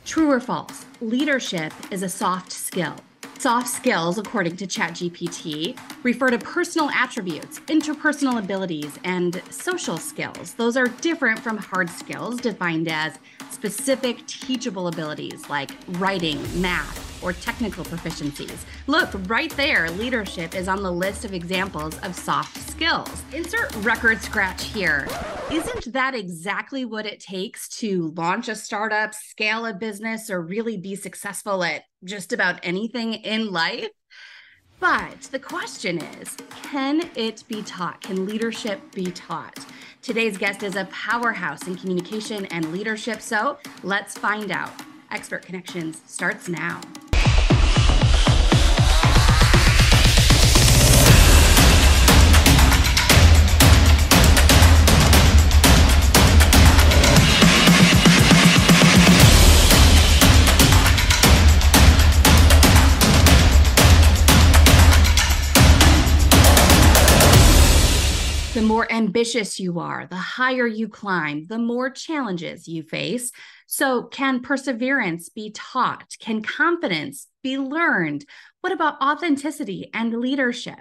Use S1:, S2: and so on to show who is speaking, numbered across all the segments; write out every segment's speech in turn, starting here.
S1: True or false? Leadership is a soft skill. Soft skills, according to ChatGPT, refer to personal attributes, interpersonal abilities, and social skills. Those are different from hard skills, defined as specific teachable abilities like writing, math, or technical proficiencies. Look, right there, leadership is on the list of examples of soft skills. Insert record scratch here. Isn't that exactly what it takes to launch a startup, scale a business, or really be successful at just about anything in life? But the question is, can it be taught? Can leadership be taught? Today's guest is a powerhouse in communication and leadership, so let's find out. Expert Connections starts now. The more ambitious you are, the higher you climb, the more challenges you face. So, can perseverance be taught? Can confidence be learned? What about authenticity and leadership?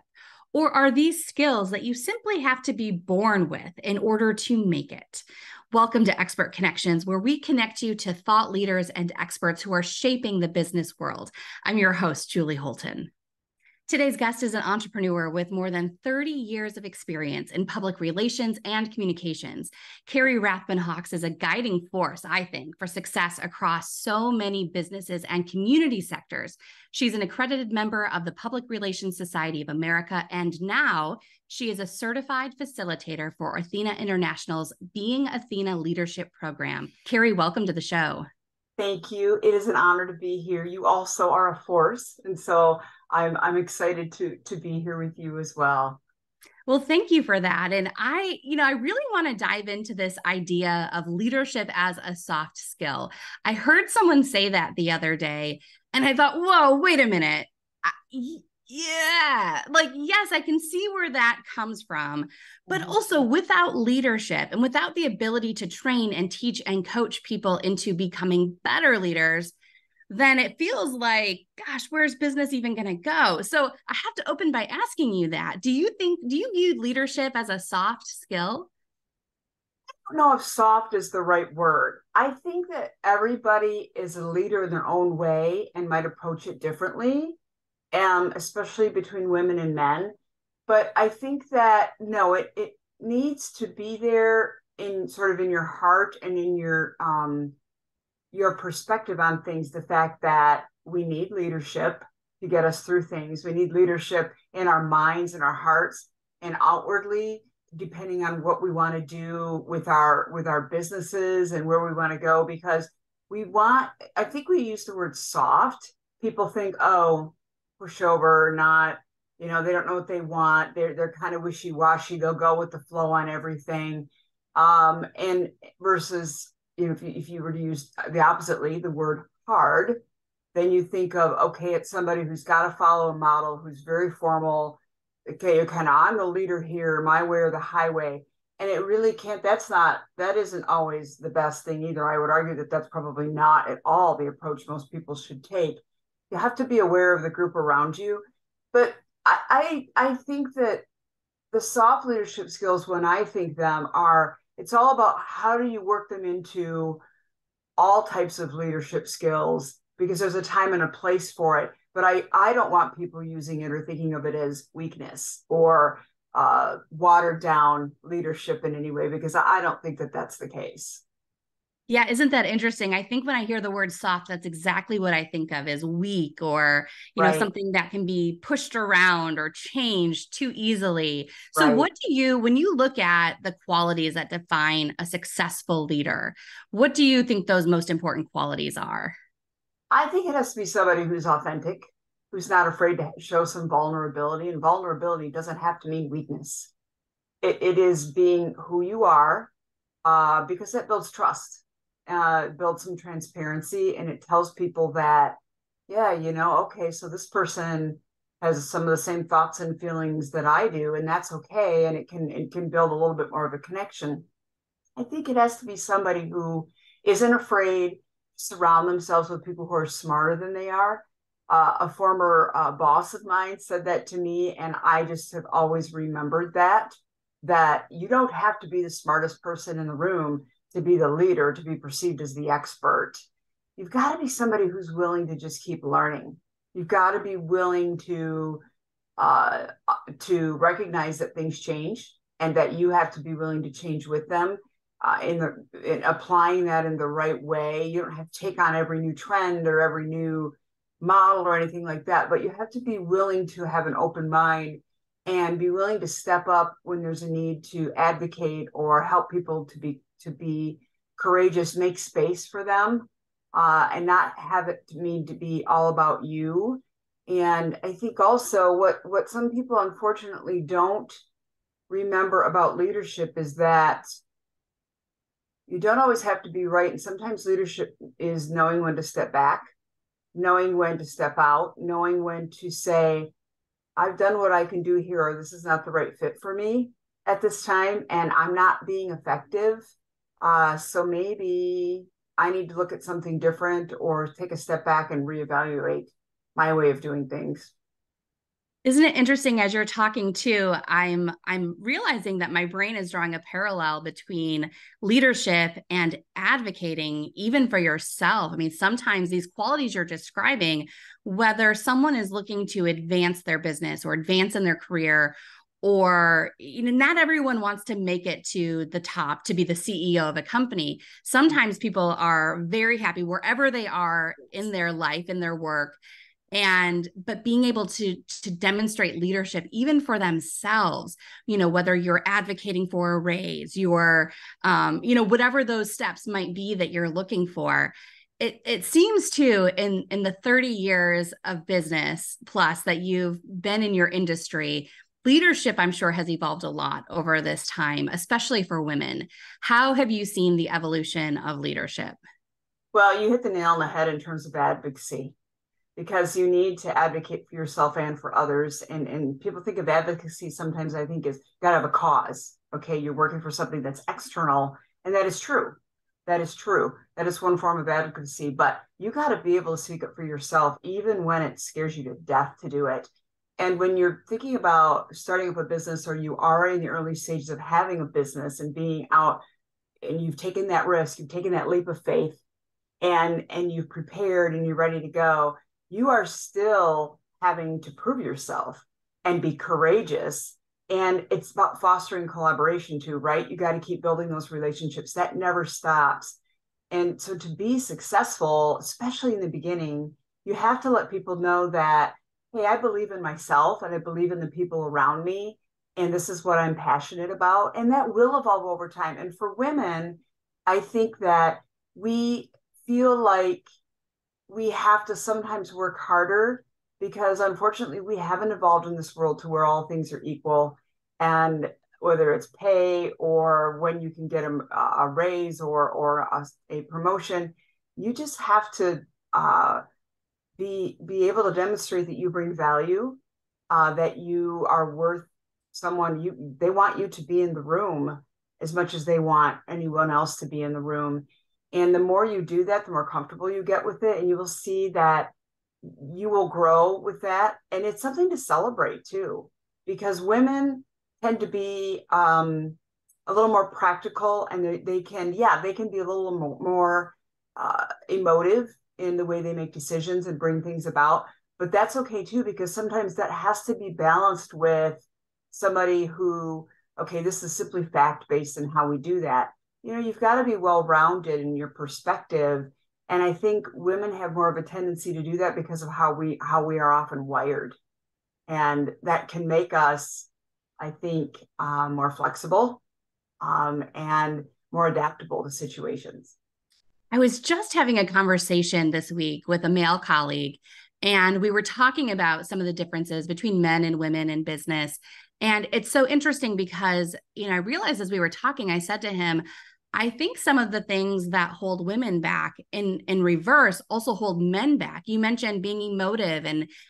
S1: Or are these skills that you simply have to be born with in order to make it? Welcome to Expert Connections, where we connect you to thought leaders and experts who are shaping the business world. I'm your host, Julie Holton. Today's guest is an entrepreneur with more than 30 years of experience in public relations and communications. Carrie Rathbun Hawks is a guiding force, I think, for success across so many businesses and community sectors. She's an accredited member of the Public Relations Society of America, and now she is a certified facilitator for Athena International's Being Athena Leadership Program. Carrie, welcome to the show.
S2: Thank you. It is an honor to be here. You also are a force, and so I'm excited to be here with you as well.
S1: Well, thank you for that. And I really want to dive into this idea of leadership as a soft skill. I heard someone say that the other day, and I thought, whoa, wait a minute. Yes, I can see where that comes from. But also without leadership and without the ability to train and teach and coach people into becoming better leaders, then it feels like, gosh, where's business even going to go? So I have to open by asking you that. Do you view leadership as a soft skill?
S2: I don't know if soft is the right word. I think that everybody is a leader in their own way and might approach it differently, especially between women and men. But I think that, no, it needs to be there in sort of in your heart and in your perspective on things, the fact that we need leadership to get us through things. We need leadership in our minds and our hearts and outwardly, depending on what we want to do with our businesses and where we want to go, because I think we use the word soft. People think, oh, pushover, not, they don't know what they want. They're kind of wishy-washy. They'll go with the flow on everything. And versus, if you were to use the word hard, then you think of, okay, it's somebody who's got to follow a model, who's very formal. Okay, you're kind of, I'm the leader here, my way or the highway. And it really that isn't always the best thing either. I would argue that that's probably not at all the approach most people should take. You have to be aware of the group around you. But I think that the soft leadership skills, when I think them, it's all about how do you work them into all types of leadership skills, because there's a time and a place for it. But I don't want people using it or thinking of it as weakness or watered down leadership in any way, because I don't think that that's the case.
S1: Yeah, isn't that interesting? I think when I hear the word soft, that's exactly what I think of as weak or,
S2: Right.
S1: Something that can be pushed around or changed too easily. So
S2: Right.
S1: when you look at the qualities that define a successful leader, what do you think those most important qualities are?
S2: I think it has to be somebody who's authentic, who's not afraid to show some vulnerability. And vulnerability doesn't have to mean weakness. It is being who you are, because that builds trust. Build some transparency, and it tells people that, yeah, okay, so this person has some of the same thoughts and feelings that I do, and that's okay, and it can build a little bit more of a connection. I think it has to be somebody who isn't afraid surround themselves with people who are smarter than they are. A former boss of mine said that to me, and I just have always remembered that you don't have to be the smartest person in the room to be the leader, to be perceived as the expert. You've got to be somebody who's willing to just keep learning. You've got to be willing to recognize that things change and that you have to be willing to change with them. In applying that in the right way, you don't have to take on every new trend or every new model or anything like that, but you have to be willing to have an open mind and be willing to step up when there's a need to advocate or help people to be courageous, make space for them, and not have it need to be all about you. And I think also what some people unfortunately don't remember about leadership is that you don't always have to be right. And sometimes leadership is knowing when to step back, knowing when to step out, knowing when to say, I've done what I can do here, or this is not the right fit for me at this time, and I'm not being effective. So maybe I need to look at something different or take a step back and reevaluate my way of doing things.
S1: Isn't it interesting as you're talking too, I'm realizing that my brain is drawing a parallel between leadership and advocating even for yourself. I mean, sometimes these qualities you're describing, whether someone is looking to advance their business or advance in their career, or not everyone wants to make it to the top to be the CEO of a company. Sometimes people are very happy wherever they are in their life, in their work. But being able to demonstrate leadership even for themselves, whether you're advocating for a raise, you're whatever those steps might be that you're looking for. It seems too in the 30 years of business plus that you've been in your industry, leadership, I'm sure, has evolved a lot over this time, especially for women. How have you seen the evolution of leadership?
S2: Well, you hit the nail on the head in terms of advocacy, because you need to advocate for yourself and for others. And people think of advocacy sometimes, I think, is got to have a cause. Okay, you're working for something that's external, and that is true. That is true. That is one form of advocacy, but you got to be able to speak up for yourself, even when it scares you to death to do it. And when you're thinking about starting up a business, or you are in the early stages of having a business and being out, and you've taken that risk, you've taken that leap of faith, and you've prepared and you're ready to go, you are still having to prove yourself and be courageous. And it's about fostering collaboration too, right? You got to keep building those relationships. That never stops. And so to be successful, especially in the beginning, you have to let people know that, hey, I believe in myself and I believe in the people around me. And this is what I'm passionate about. And that will evolve over time. And for women, I think that we feel like we have to sometimes work harder, because unfortunately we haven't evolved in this world to where all things are equal. And whether it's pay or when you can get a raise or a promotion, you just have to be able to demonstrate that you bring value, that you are worth someone. They want you to be in the room as much as they want anyone else to be in the room. And the more you do that, the more comfortable you get with it. And you will see that you will grow with that. And it's something to celebrate too, because women tend to be a little more practical, and they can be a little more emotive in the way they make decisions and bring things about. But that's okay too, because sometimes that has to be balanced with somebody who, okay, this is simply fact-based in how we do that. You've got to be well-rounded in your perspective. And I think women have more of a tendency to do that because of how we are often wired. And that can make us, I think, more flexible and more adaptable to situations.
S1: I was just having a conversation this week with a male colleague, and we were talking about some of the differences between men and women in business. And it's so interesting because, I realized as we were talking, I said to him, I think some of the things that hold women back in reverse also hold men back. You mentioned being emotive,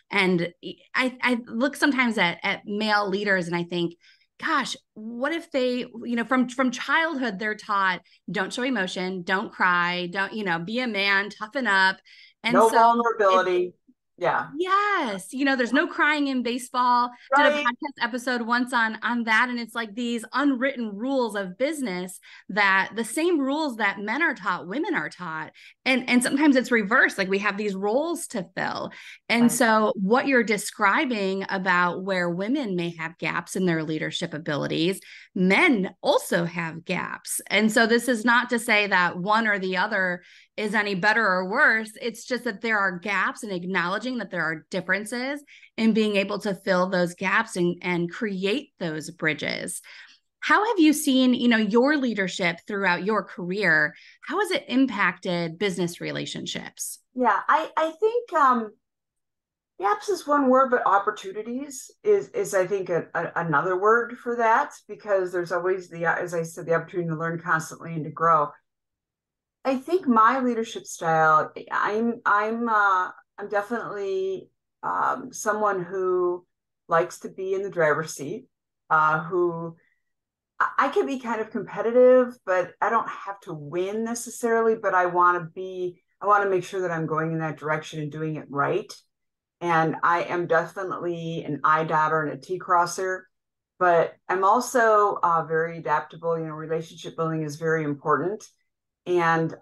S1: and I look sometimes at male leaders and I think, gosh, what if they, from childhood, they're taught, don't show emotion, don't cry, don't, be a man, toughen up. And
S2: No
S1: so it,
S2: vulnerability. Yeah.
S1: yes, there's no crying in baseball. Did a
S2: Right.
S1: podcast episode once on that, and it's like these unwritten rules of business, that the same rules that men are taught, women are taught. And sometimes it's reversed, like we have these roles to fill. And
S2: Right.
S1: so what you're describing about where women may have gaps in their leadership abilities, men also have gaps. And so this is not to say that one or the other is any better or worse. It's just that there are gaps, and acknowledging that there are differences, and being able to fill those gaps and create those bridges. How have you seen, your leadership throughout your career? How has it impacted business relationships?
S2: Yeah. I think gaps is one word, but opportunities is I think another word for that, because there's always as I said, the opportunity to learn constantly and to grow. I think my leadership style, I'm definitely someone who likes to be in the driver's seat, who I can be kind of competitive, but I don't have to win necessarily, but I want to make sure that I'm going in that direction and doing it right. And I am definitely an I dotter and a T crosser, but I'm also very adaptable. Relationship building is very important. And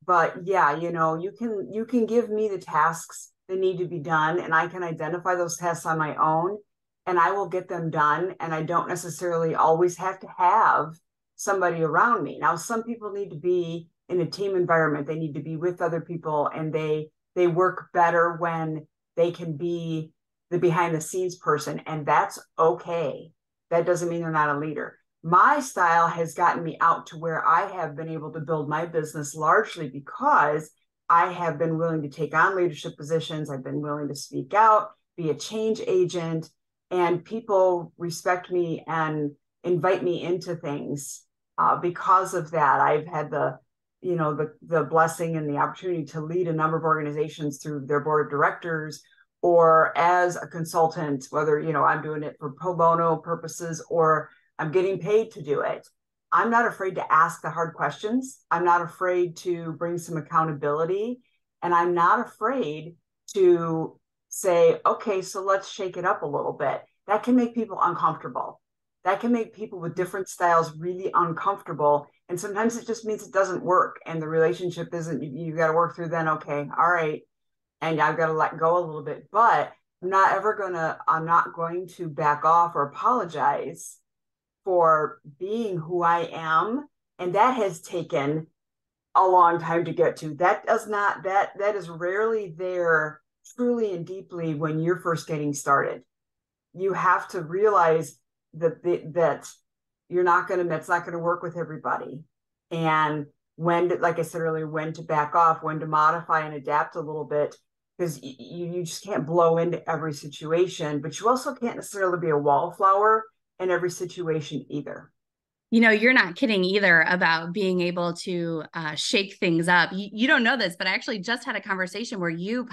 S2: but yeah, you can give me the tasks that need to be done, and I can identify those tasks on my own, and I will get them done. And I don't necessarily always have to have somebody around me. Now, some people need to be in a team environment. They need to be with other people, and they work better when they can be the behind the scenes person, and that's okay. That doesn't mean they're not a leader. My style has gotten me out to where I have been able to build my business largely because I have been willing to take on leadership positions. I've been willing to speak out, be a change agent, and people respect me and invite me into things because of that. I've had the blessing and the opportunity to lead a number of organizations through their board of directors, or as a consultant, whether I'm doing it for pro bono purposes or I'm getting paid to do it. I'm not afraid to ask the hard questions. I'm not afraid to bring some accountability. And I'm not afraid to say, okay, so let's shake it up a little bit. That can make people uncomfortable. That can make people with different styles really uncomfortable. And sometimes it just means it doesn't work. And the relationship isn't, you got to work through then, okay, all right. And I've got to let go a little bit. But I'm not going to back off or apologize for being who I am. And that has taken a long time to get to. That is rarely there truly and deeply when you're first getting started. You have to realize that it's not going to work with everybody. And like I said earlier, when to back off, when to modify and adapt a little bit, because you just can't blow into every situation, but you also can't necessarily be a wallflower in every situation either.
S1: You're not kidding either about being able to shake things up. You don't know this, but I actually just had a conversation where your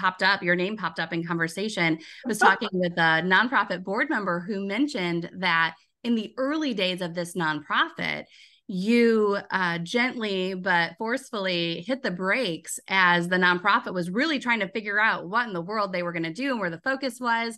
S1: name popped up in conversation. I was talking with a nonprofit board member who mentioned that in the early days of this nonprofit, you gently but forcefully hit the brakes as the nonprofit was really trying to figure out what in the world they were going to do and where the focus was.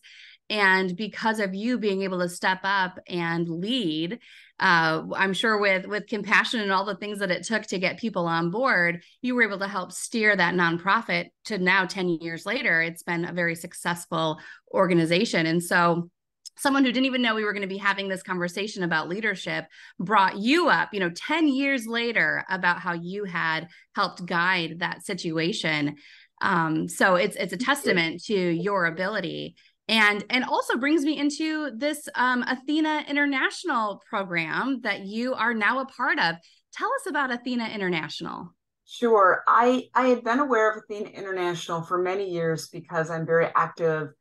S1: And because of you being able to step up and lead, I'm sure with compassion and all the things that it took to get people on board, you were able to help steer that nonprofit to now 10 years later. It's been a very successful organization. And so someone who didn't even know we were going to be having this conversation about leadership brought you up, 10 years later, about how you had helped guide that situation. So it's a testament to your ability. And also brings me into this Athena International program that you are now a part of. Tell us about Athena International.
S2: Sure. I had been aware of Athena International for many years because I'm very active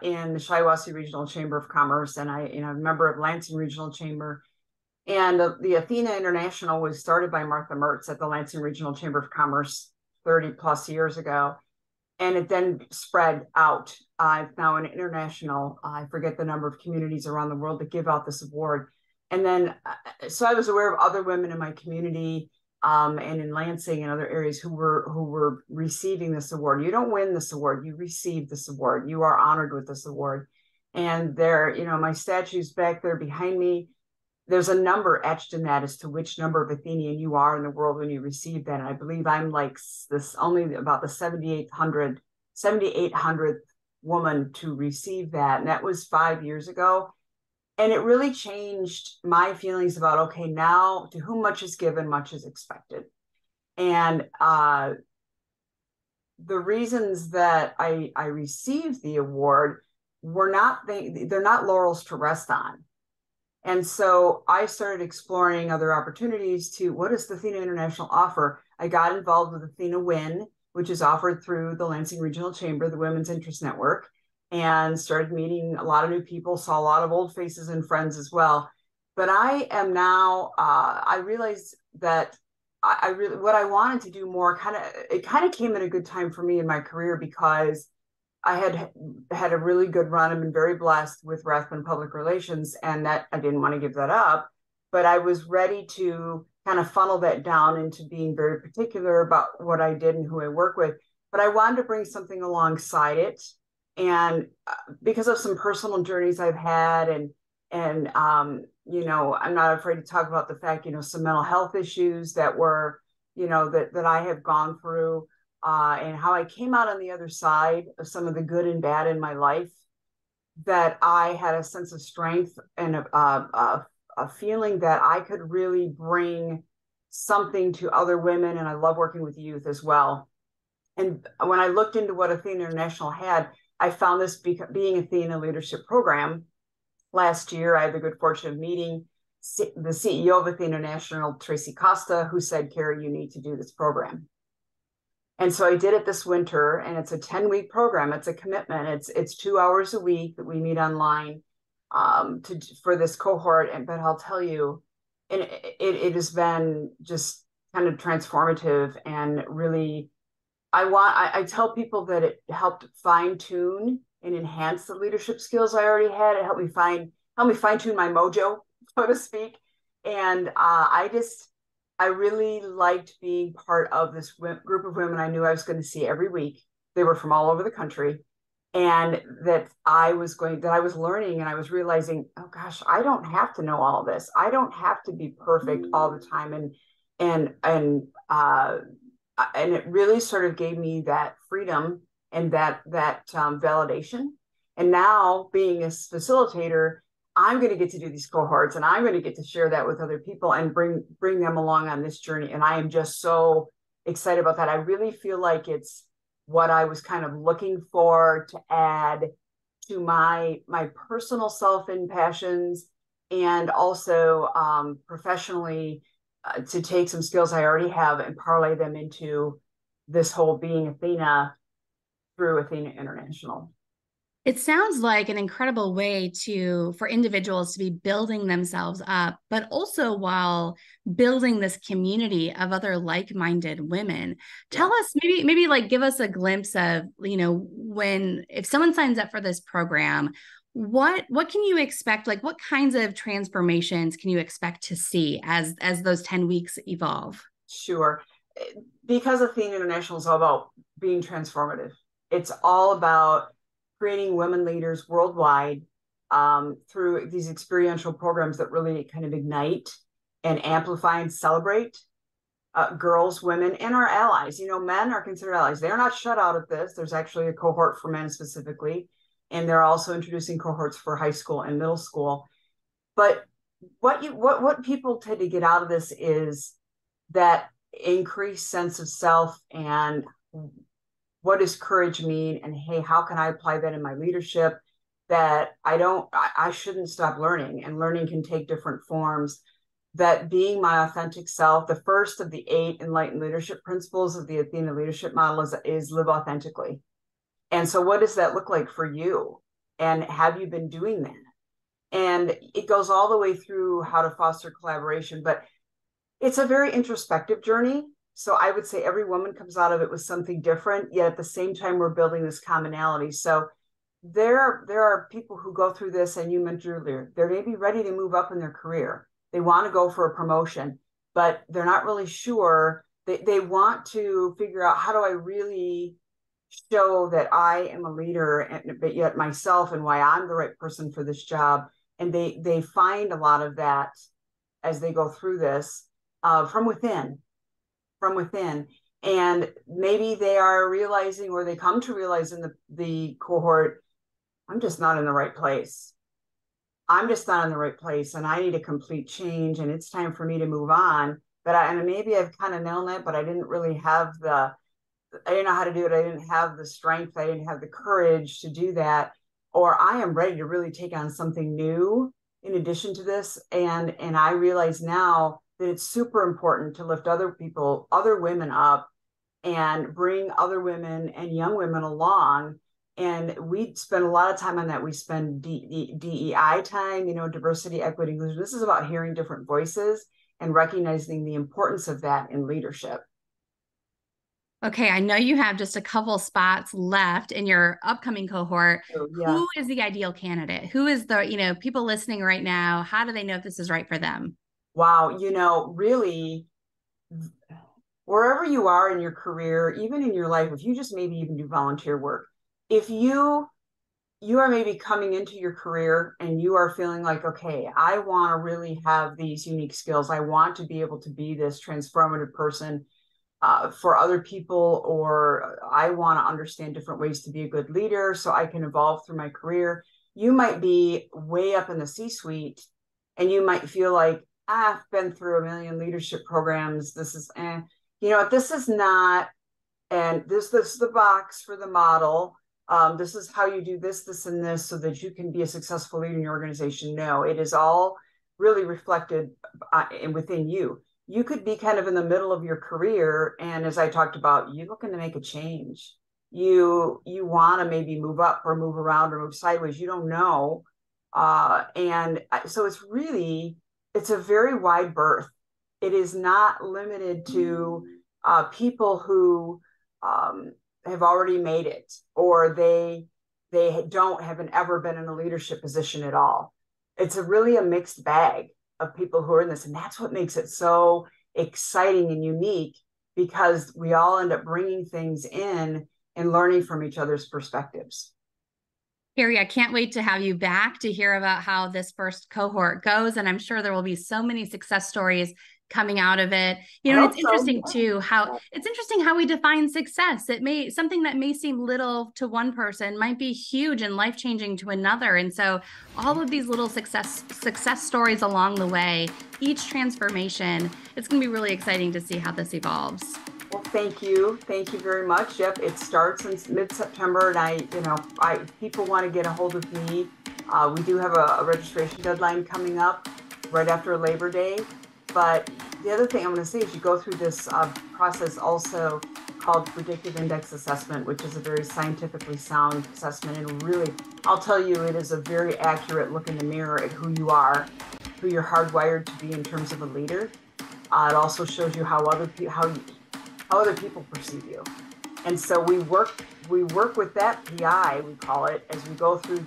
S2: in the Shiawassee Regional Chamber of Commerce, and I'm a member of Lansing Regional Chamber. And the Athena International was started by Martha Mertz at the Lansing Regional Chamber of Commerce 30 plus years ago. and it then spread out. It's now an international, I forget the number of communities around the world that give out this award. And then, so I was aware of other women in my community, and in Lansing and other areas who were receiving this award. You don't win this award, you receive this award. You are honored with this award. And there, my statue's back there behind me. There's a number etched in that as to which number of Athenian you are in the world when you receive that. And I believe I'm like this, only about the 7,800th woman to receive that. And that was 5 years ago. And it really changed my feelings about, okay, now to whom much is given, much is expected. And the reasons that I received the award were they're not laurels to rest on. And so I started exploring other opportunities to, what does the Athena International offer? I got involved with Athena Win, which is offered through the Lansing Regional Chamber, the Women's Interest Network, and started meeting a lot of new people, saw a lot of old faces and friends as well. But I am now, I realized that I really, what I wanted to do more it kind of came at a good time for me in my career, because I had a really good run. I've been very blessed with Rathbun Public Relations, and that I didn't want to give that up, but I was ready to kind of funnel that down into being very particular about what I did and who I work with. But I wanted to bring something alongside it. And because of some personal journeys I've had, and I'm not afraid to talk about the fact, some mental health issues that were, that I have gone through, and how I came out on the other side of some of the good and bad in my life, that I had a sense of strength and a feeling that I could really bring something to other women. And I love working with youth as well. And when I looked into what Athena International had, I found this Being Athena Leadership Program. Last year, I had the good fortune of meeting the CEO of Athena International, Tracy Costa, who said, "Carrie, you need to do this program." And so I did it this winter, and it's a 10-week program. It's a commitment. It's 2 hours a week that we meet online for this cohort. But I'll tell you, and it has been just kind of transformative, and really, I tell people that it helped fine tune and enhance the leadership skills I already had. It helped me fine tune my mojo, so to speak. And I really liked being part of this group of women I knew I was going to see every week. They were from all over the country, and that I was learning, and I was realizing, oh gosh, I don't have to know all of this. I don't have to be perfect all the time. And it really sort of gave me that freedom and that validation. And now, being a facilitator, I'm going to get to do these cohorts, and I'm going to get to share that with other people and bring them along on this journey. And I am just so excited about that. I really feel like it's what I was kind of looking for to add to my personal self and passions, and also professionally, to take some skills I already have and parlay them into this whole Being Athena through Athena International.
S1: It sounds like an incredible way for individuals to be building themselves up, but also while building this community of other like-minded women. Tell us, maybe like give us a glimpse of, if someone signs up for this program, what can you expect? Like, what kinds of transformations can you expect to see as those 10 weeks evolve?
S2: Sure. Because Athena International is all about being transformative. It's all about creating women leaders worldwide, through these experiential programs that really kind of ignite and amplify and celebrate girls, women, and our allies. Men are considered allies. They're not shut out of this. There's actually a cohort for men specifically, and they're also introducing cohorts for high school and middle school. But what people tend to get out of this is that increased sense of self, and what does courage mean? And hey, how can I apply that in my leadership? That I shouldn't stop learning, and learning can take different forms. That being my authentic self, the first of the 8 enlightened leadership principles of the Athena leadership model is live authentically. And so what does that look like for you? And have you been doing that? And it goes all the way through how to foster collaboration, but it's a very introspective journey. So I would say every woman comes out of it with something different, yet at the same time, we're building this commonality. So there are people who go through this, and you mentioned earlier, they may be ready to move up in their career. They want to go for a promotion, but they're not really sure. They want to figure out, how do I really show that I am a leader, and but yet myself, and why I'm the right person for this job. And they find a lot of that as they go through this, from within. And maybe they are realizing, or they come to realize in the cohort, I'm just not in the right place. I'm just not in the right place, and I need a complete change, and it's time for me to move on. But and maybe I've kind of known that, but I didn't know how to do it. I didn't have the strength. I didn't have the courage to do that. Or I am ready to really take on something new in addition to this. And I realize now that it's super important to lift other people, other women up, and bring other women and young women along. And we spend a lot of time on that. We spend DEI time, diversity, equity, inclusion. This is about hearing different voices and recognizing the importance of that in leadership.
S1: Okay, I know you have just a couple spots left in your upcoming cohort.
S2: So, yeah.
S1: Who is the ideal candidate? Who is the, people listening right now, how do they know if this is right for them?
S2: Wow, really, wherever you are in your career, even in your life, if you just maybe even do volunteer work, if you are maybe coming into your career and you are feeling like, okay, I want to really have these unique skills. I want to be able to be this transformative person for other people, or I want to understand different ways to be a good leader so I can evolve through my career. You might be way up in the C-suite, and you might feel like, I've been through a million leadership programs. This is, this is not, and this is the box for the model. This is how you do this, and this, so that you can be a successful leader in your organization. No, it is all really reflected within you. You could be kind of in the middle of your career, and as I talked about, you're looking to make a change. You want to maybe move up or move around or move sideways. You don't know. And so it's a very wide berth. It is not limited to people who have already made it, or they haven't ever been in a leadership position at all. It's really a mixed bag of people who are in this. And that's what makes it so exciting and unique, because we all end up bringing things in and learning from each other's perspectives.
S1: Carrie, I can't wait to have you back to hear about how this first cohort goes. And I'm sure there will be so many success stories coming out of it. It's interesting too, how we define success. Something that may seem little to one person might be huge and life-changing to another. And so all of these little success stories along the way, each transformation, it's going to be really exciting to see how this evolves.
S2: Well, thank you. Thank you very much. Yep, it starts in mid-September, and people want to get a hold of me. We do have a registration deadline coming up right after Labor Day. But the other thing I'm going to say is you go through this process also called predictive index assessment, which is a very scientifically sound assessment. And really, I'll tell you, it is a very accurate look in the mirror at who you are, who you're hardwired to be in terms of a leader. It also shows you how other people perceive you. And so we work with that PI, we call it, as we go through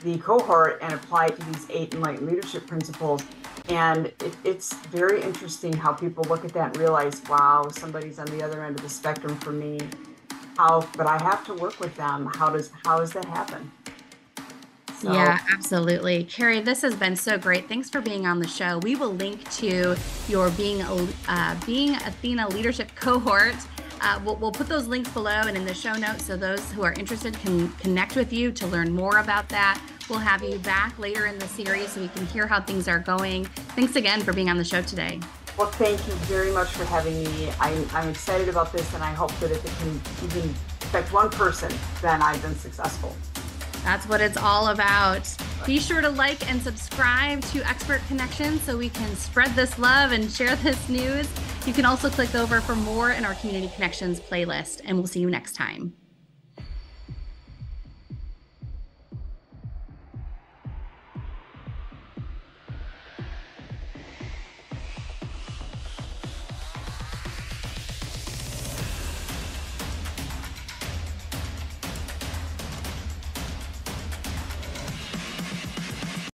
S2: the cohort and apply it to these 8 enlightened leadership principles. And it's very interesting how people look at that and realize, wow, somebody's on the other end of the spectrum for me. But I have to work with them. How does that happen?
S1: So. Yeah, absolutely. Carrie, this has been so great. Thanks for being on the show. We will link to your Being Athena Leadership Cohort. We'll put those links below and in the show notes, so those who are interested can connect with you to learn more about that. We'll have you back later in the series so we can hear how things are going. Thanks again for being on the show today.
S2: Well, thank you very much for having me. I'm excited about this, and I hope that if it can even affect one person, then I've been successful.
S1: That's what it's all about. Be sure to like and subscribe to Expert Connections so we can spread this love and share this news. You can also click over for more in our Community Connections playlist, and we'll see you next time.